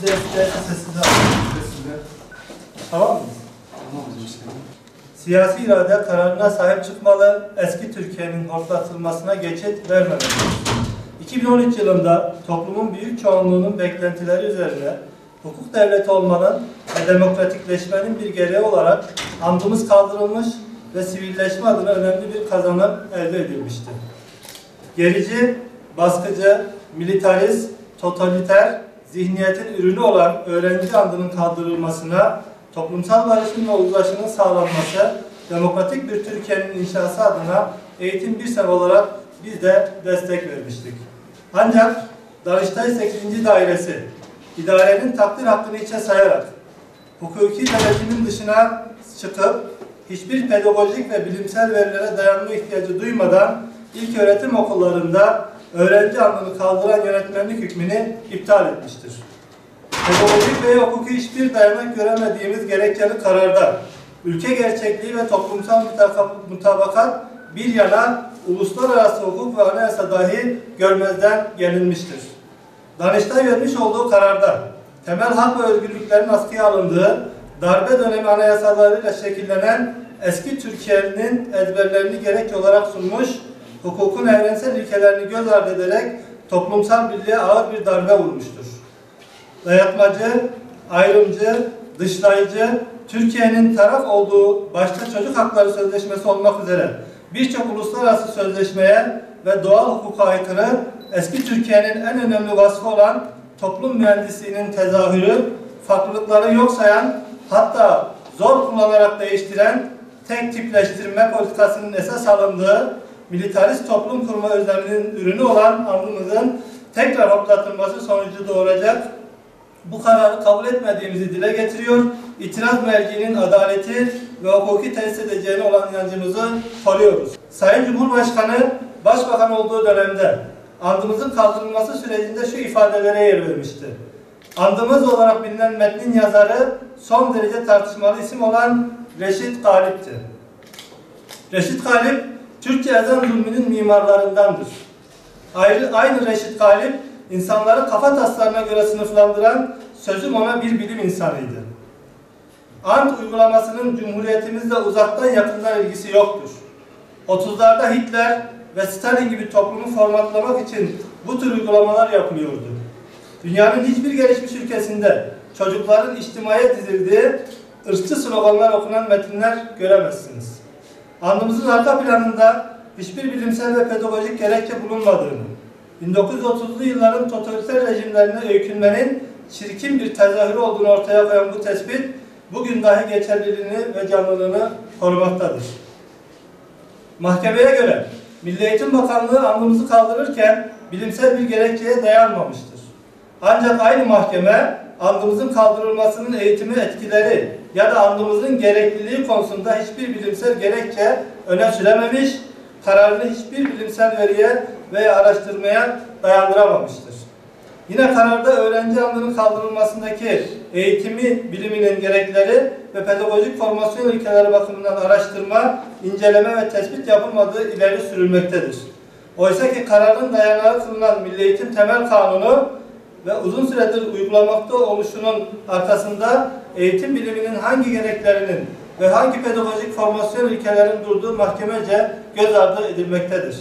Siz de sesini alın. Tamam mı? Siyasi irade kararına sahip çıkmalı, eski Türkiye'nin hortlatılmasına geçit vermemelidir. 2013 yılında toplumun büyük çoğunluğunun beklentileri üzerine hukuk devleti olmanın ve demokratikleşmenin bir gereği olarak andımız kaldırılmış ve sivilleşme adına önemli bir kazanım elde edilmiştir. Gerici, baskıcı, militarist, totaliter zihniyetin ürünü olan öğrenci andının kaldırılmasına, toplumsal barışın ve uzlaşının sağlanması, demokratik bir Türkiye'nin inşası adına eğitim bir sebep olarak biz de destek vermiştik. Ancak Danıştay 8. Dairesi, idarenin takdir hakkını içe sayarak, hukuki denetimin dışına çıkıp, hiçbir pedagojik ve bilimsel verilere dayanma ihtiyacı duymadan, ilköğretim okullarında öğrenci andını kaldıran yönetmenlik hükmünü iptal etmiştir. Pedagojik ve hukuki hiçbir dayanak göremediğimiz gerekçeli kararda, ülke gerçekliği ve toplumsal mutabakat bir yana uluslararası hukuk ve anayasa dahi görmezden gelinmiştir. Danıştay vermiş olduğu kararda temel hak ve özgürlüklerin askıya alındığı, darbe dönemi anayasalarıyla şekillenen eski Türkiye'nin ezberlerini gerekçe olarak sunmuş, hukukun evrensel ilkelerini göz ardı ederek toplumsal birliğe ağır bir darbe vurmuştur. Dayatmacı, ayrımcı, dışlayıcı, Türkiye'nin taraf olduğu başta Çocuk Hakları Sözleşmesi olmak üzere birçok uluslararası sözleşmeye ve doğal hukuka aykırı eski Türkiye'nin en önemli vasfı olan toplum mühendisliğinin tezahürü, farklılıkları yok sayan, hatta zor kullanarak değiştiren, tek tipleştirme politikasının esas alındığı, militarist toplum kurma özleminin ürünü olan andımızın tekrar hortlatılması sonucu doğuracak bu kararı kabul etmediğimizi dile getiriyor, itiraz merciinin adaleti ve hukuki tesis edeceğine olan inancımızı koruyoruz. Sayın Cumhurbaşkanı, Başbakan olduğu dönemde andımızın kaldırılması sürecinde şu ifadelere yer vermişti. Andımız olarak bilinen metnin yazarı son derece tartışmalı isim olan Reşit Galip'ti. Reşit Galip, Türkçe ezan zulmünün mimarlarındandır. Aynı Reşit Galip, insanları kafa taslarına göre sınıflandıran sözüm ona bir bilim insanıydı. Ant uygulamasının Cumhuriyetimizle uzaktan yakından ilgisi yoktur. 30'larda Hitler ve Stalin gibi toplumu formatlamak için bu tür uygulamalar yapılıyordu. Dünyanın hiçbir gelişmiş ülkesinde çocukların içtimaya dizildiği ırkçı sloganlar okunan metinler göremezsiniz. Andımızın arka planında hiçbir bilimsel ve pedagojik gerekçe bulunmadığını, 1930'lu yılların totaliter rejimlerine öykünmenin çirkin bir tezahürü olduğunu ortaya koyan bu tespit, bugün dahi geçerliliğini ve canlılığını korumaktadır. Mahkemeye göre Milli Eğitim Bakanlığı andımızı kaldırırken bilimsel bir gerekçeye dayanmamıştır. Ancak aynı mahkeme andımızın kaldırılmasının eğitimi etkileri ya da andımızın gerekliliği konusunda hiçbir bilimsel gerekçe öne sürememiş, kararını hiçbir bilimsel veriye veya araştırmaya dayandıramamıştır. Yine kararda öğrenci andının kaldırılmasındaki eğitimi biliminin gerekleri ve pedagojik formasyon ilkeleri bakımından araştırma, inceleme ve tespit yapılmadığı ileri sürülmektedir. Oysa ki kararın dayanağı kılınan Milli Eğitim Temel Kanunu ve uzun süredir uygulamakta oluşunun arkasında eğitim biliminin hangi gereklerinin ve hangi pedagojik formasyon ilkelerin durduğu mahkemece göz ardı edilmektedir.